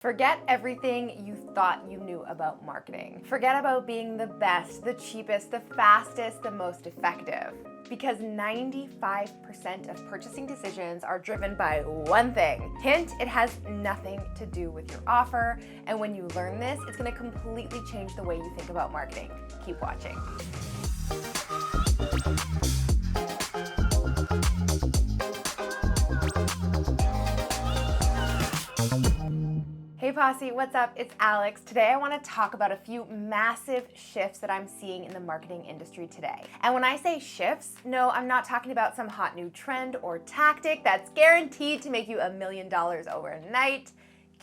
Forget everything you thought you knew about marketing. Forget about being the best, the cheapest, the fastest, the most effective. Because 95% of purchasing decisions are driven by one thing. Hint, it has nothing to do with your offer. And when you learn this, it's gonna completely change the way you think about marketing. Keep watching. Hey Posse, what's up? It's Alex. Today I want to talk about a few massive shifts that I'm seeing in the marketing industry today. And when I say shifts, no, I'm not talking about some hot new trend or tactic that's guaranteed to make you $1 million overnight.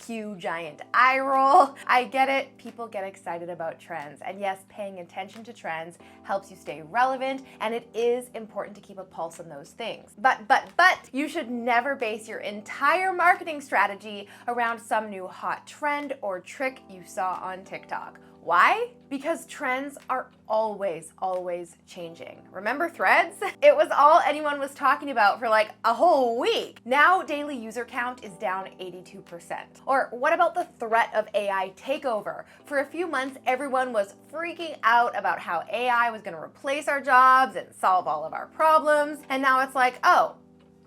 Cue giant eye roll. I get it, people get excited about trends. And yes, paying attention to trends helps you stay relevant, and it is important to keep a pulse on those things. But you should never base your entire marketing strategy around some new hot trend or trick you saw on TikTok. Why? Because trends are always changing. Remember Threads? It was all anyone was talking about for like a whole week. Now daily user count is down 82%. Or what about the threat of AI takeover? For a few months, everyone was freaking out about how AI was gonna replace our jobs and solve all of our problems. And now it's like, oh,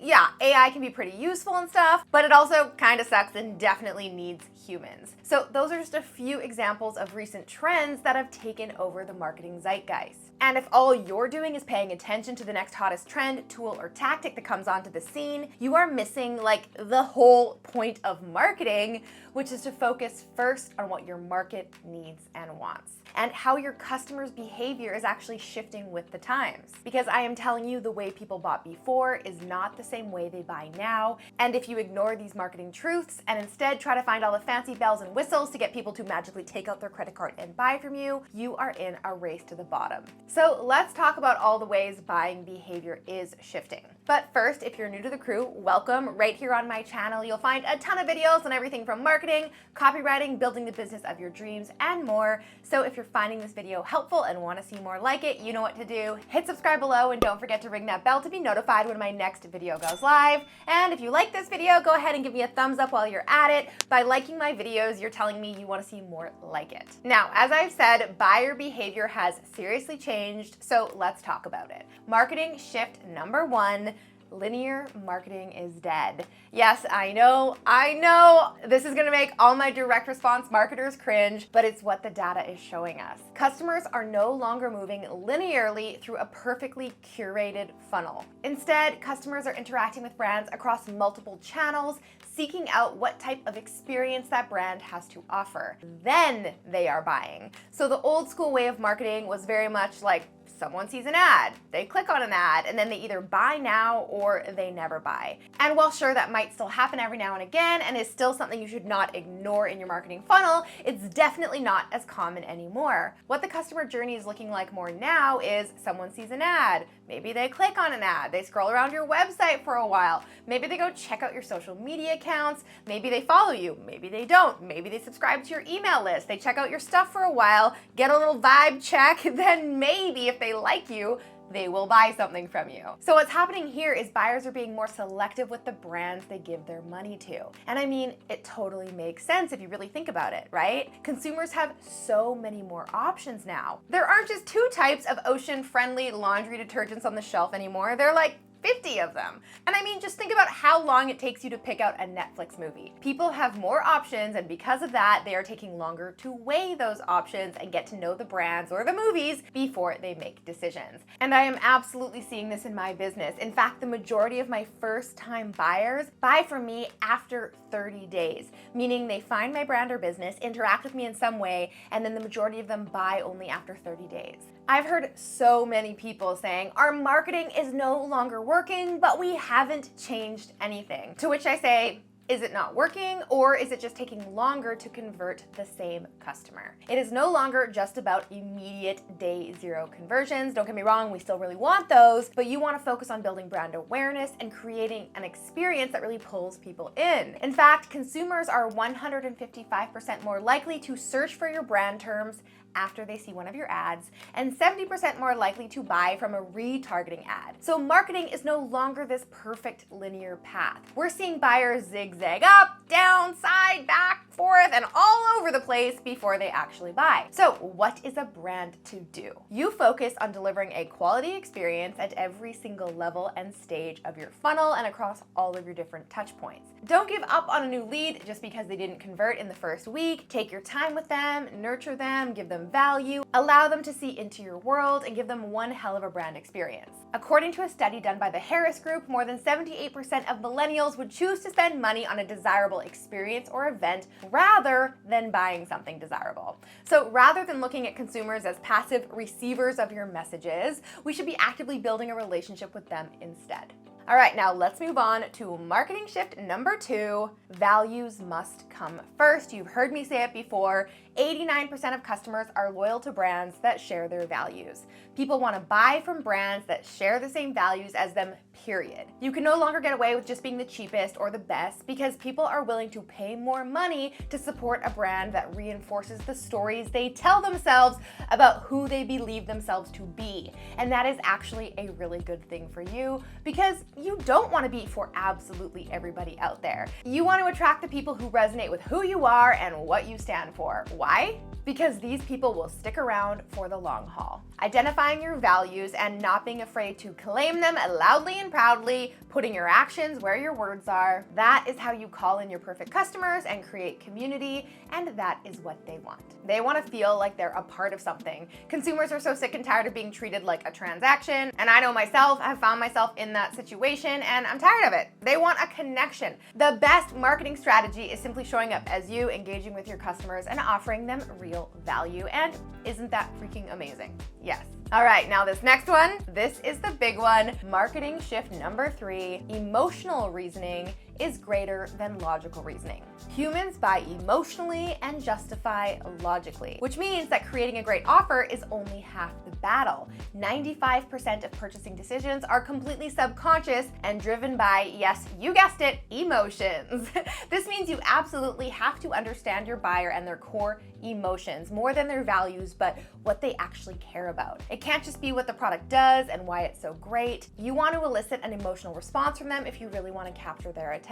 yeah, AI can be pretty useful and stuff, but it also kind of sucks and definitely needs humans. So those are just a few examples of recent trends that have taken over the marketing zeitgeist. And if all you're doing is paying attention to the next hottest trend, tool, or tactic that comes onto the scene, you are missing like the whole point of marketing, which is to focus first on what your market needs and wants, and how your customers' behavior is actually shifting with the times. Because I am telling you, the way people bought before is not the same way they buy now. And if you ignore these marketing truths and instead try to find all the fancy bells and whistles to get people to magically take out their credit card and buy from you, you are in a race to the bottom. So let's talk about all the ways buying behavior is shifting. But first, if you're new to the crew, welcome. Right here on my channel, you'll find a ton of videos on everything from marketing, copywriting, building the business of your dreams, and more. So if you're finding this video helpful and want to see more like it, you know what to do. Hit subscribe below and don't forget to ring that bell to be notified when my next video goes live. And if you like this video, go ahead and give me a thumbs up while you're at it. By liking my videos, you're telling me you want to see more like it. Now, as I've said, buyer behavior has seriously changed, so let's talk about it. Marketing shift number one. Linear marketing is dead. Yes, I know, this is gonna make all my direct response marketers cringe, but it's what the data is showing us. Customers are no longer moving linearly through a perfectly curated funnel. Instead, customers are interacting with brands across multiple channels, seeking out what type of experience that brand has to offer. Then they are buying. So the old school way of marketing was very much like, someone sees an ad, they click on an ad, and then they either buy now or they never buy. And while sure, that might still happen every now and again and is still something you should not ignore in your marketing funnel, it's definitely not as common anymore. What the customer journey is looking like more now is someone sees an ad, maybe they click on an ad, they scroll around your website for a while, maybe they go check out your social media accounts, maybe they follow you, maybe they don't, maybe they subscribe to your email list, they check out your stuff for a while, get a little vibe check, then maybe if they like you, they will buy something from you. So what's happening here is buyers are being more selective with the brands they give their money to. And I mean, it totally makes sense if you really think about it, right? Consumers have so many more options now. There aren't just two types of ocean-friendly laundry detergents on the shelf anymore. They're like 50 of them. And I mean, just think about how long it takes you to pick out a Netflix movie. People have more options, and because of that, they are taking longer to weigh those options and get to know the brands or the movies before they make decisions. And I am absolutely seeing this in my business. In fact, the majority of my first-time buyers buy from me after 30 days, meaning they find my brand or business, interact with me in some way, and then the majority of them buy only after 30 days. I've heard so many people saying, our marketing is no longer working, but we haven't changed anything. To which I say, is it not working, or is it just taking longer to convert the same customer? It is no longer just about immediate day zero conversions. Don't get me wrong, we still really want those, but you want to focus on building brand awareness and creating an experience that really pulls people in. In fact, consumers are 155% more likely to search for your brand terms after they see one of your ads, and 70% more likely to buy from a retargeting ad. So marketing is no longer this perfect linear path. We're seeing buyers zigzag zag up, down, side, back, forth, and all over the place before they actually buy. So what is a brand to do? You focus on delivering a quality experience at every single level and stage of your funnel and across all of your different touch points. Don't give up on a new lead just because they didn't convert in the first week. Take your time with them, nurture them, give them value, allow them to see into your world, and give them one hell of a brand experience. According to a study done by the Harris Group, more than 78% of millennials would choose to spend money on a desirable experience or event rather than buying something desirable. So rather than looking at consumers as passive receivers of your messages, we should be actively building a relationship with them instead. All right, now let's move on to marketing shift number 2. Values must come first. You've heard me say it before. 89% of customers are loyal to brands that share their values. People want to buy from brands that share the same values as them, period. You can no longer get away with just being the cheapest or the best because people are willing to pay more money to support a brand that reinforces the stories they tell themselves about who they believe themselves to be. And that is actually a really good thing for you because you don't want to be for absolutely everybody out there. You want to attract the people who resonate with who you are and what you stand for. Why? Because these people will stick around for the long haul. Identifying your values and not being afraid to claim them loudly and proudly, putting your actions where your words are, that is how you call in your perfect customers and create community, and that is what they want. They want to feel like they're a part of something. Consumers are so sick and tired of being treated like a transaction, and I know myself, I've found myself in that situation, and I'm tired of it. They want a connection. The best marketing strategy is simply showing up as you, engaging with your customers, and offering them real value. And isn't that freaking amazing? Yes. All right, now this next one, this is the big one. Marketing shift number 3, emotional reasoning is greater than logical reasoning. Humans buy emotionally and justify logically, which means that creating a great offer is only half the battle. 95% of purchasing decisions are completely subconscious and driven by, yes, you guessed it, emotions. This means you absolutely have to understand your buyer and their core emotions more than their values, but what they actually care about. It can't just be what the product does and why it's so great. You want to elicit an emotional response from them if you really want to capture their attention.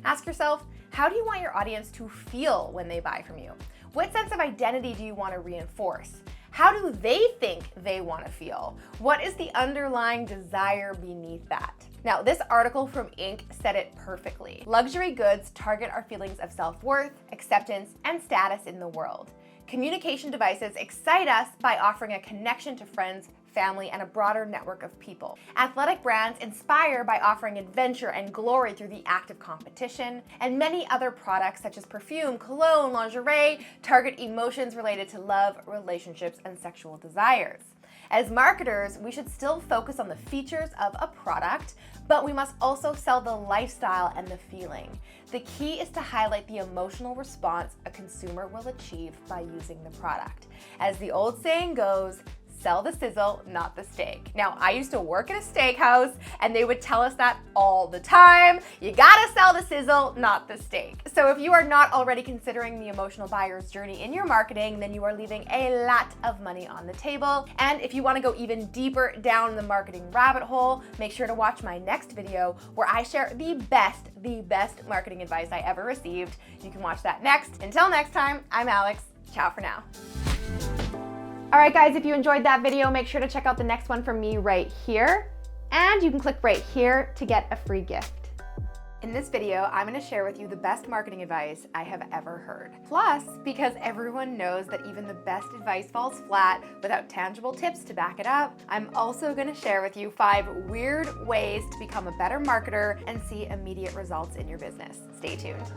Ask yourself, how do you want your audience to feel when they buy from you? What sense of identity do you want to reinforce? How do they think they want to feel? What is the underlying desire beneath that? Now, this article from Inc. said it perfectly. Luxury goods target our feelings of self-worth, acceptance, and status in the world. Communication devices excite us by offering a connection to friends, family, and a broader network of people. Athletic brands inspire by offering adventure and glory through the act of competition. And many other products such as perfume, cologne, lingerie target emotions related to love, relationships, and sexual desires. As marketers, we should still focus on the features of a product, but we must also sell the lifestyle and the feeling. The key is to highlight the emotional response a consumer will achieve by using the product. As the old saying goes, sell the sizzle, not the steak. Now, I used to work at a steakhouse and they would tell us that all the time. You gotta sell the sizzle, not the steak. So if you are not already considering the emotional buyer's journey in your marketing, then you are leaving a lot of money on the table. And if you wanna go even deeper down the marketing rabbit hole, make sure to watch my next video where I share the best marketing advice I ever received. You can watch that next. Until next time, I'm Alex. Ciao for now. All right, guys, if you enjoyed that video, make sure to check out the next one from me right here. And you can click right here to get a free gift. In this video, I'm gonna share with you the best marketing advice I have ever heard. Plus, because everyone knows that even the best advice falls flat without tangible tips to back it up, I'm also gonna share with you 5 weird ways to become a better marketer and see immediate results in your business. Stay tuned.